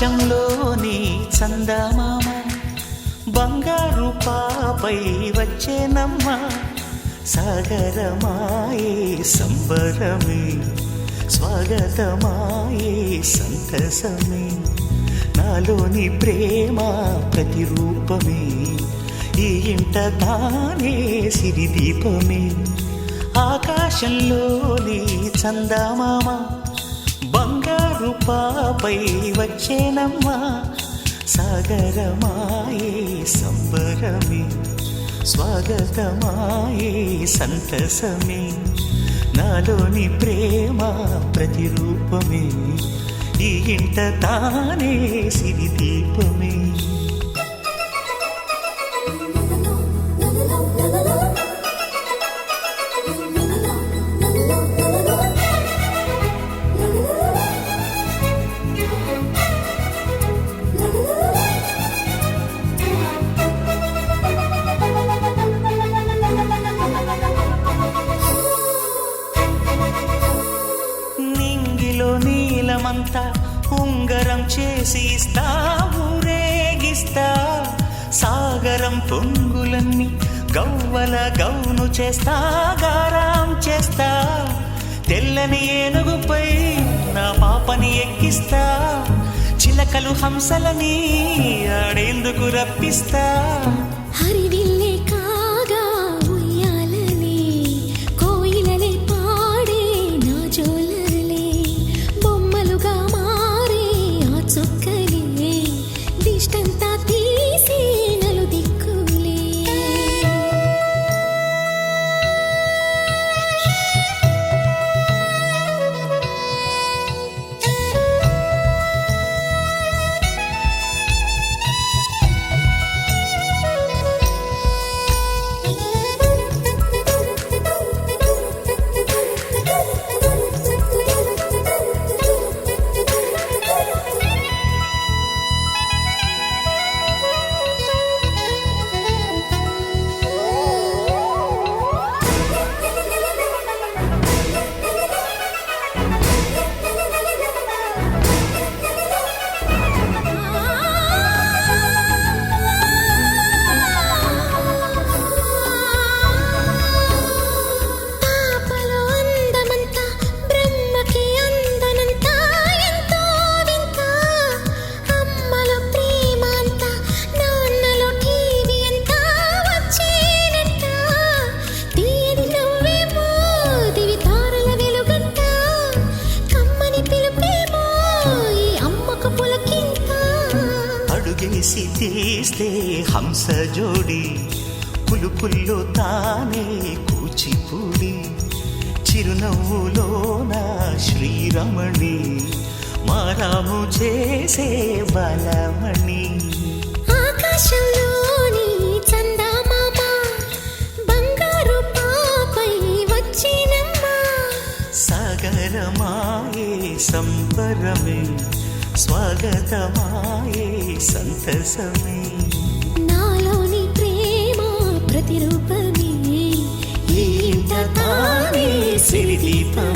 ఆకాశంలోని చందమామ బంగారు పాపై వచ్చేనమ్మ సాగరమాయే సంబరమే స్వాగతమాయే సంతసమే నాలోని ప్రేమ ప్రతిరూపమే ఈ ఇంట తానే సిరిదీపమే ఆకాశంలోని చందమామ బంగారు పాపై వచ్చేనమ్మా సాగరమాయే సంబరమే స్వాగతమాయే సంతసమే నాలోని ప్రేమ ప్రతిరూపమే ఈ ఇంట తానే సిరిదీపమే నీలమంతా ఉంగరం చేసి ఇస్తా ఊరేగిస్తా సాగరం పొంగులన్నీ గవ్వల గౌను చేస్తా గారాం చేస్తా తెల్లని ఏనుగుపై నా పాపని ఎక్కిస్తా చిలకలు హంసలని ఆడేందుకు రప్పిస్తా హరివిల్లే కాగా ఉయ్యాలనే కోయిలలే పాడే నా జోలలే బొమ్మలుగా మారే ఆ చుక్కలే దిష్టంతా తీసి నలు దిక్కులే అడుగేసి తీస్తే హంస జోడి పులుపుల్లో తానే కూచిపూడి చిరునవ్వులోన శ్రీరమణి మారాము చేసే బలమణి ఆకాశంలోని చందమామ బంగారు పాపై వచ్చినమ్మా సాగరమాయే సంబరమే స్వాగతమాయే సంతసమే నాలోని ప్రేమ ప్రతిరూపమే ఈ ఇంట తానే సిరిదీపమే.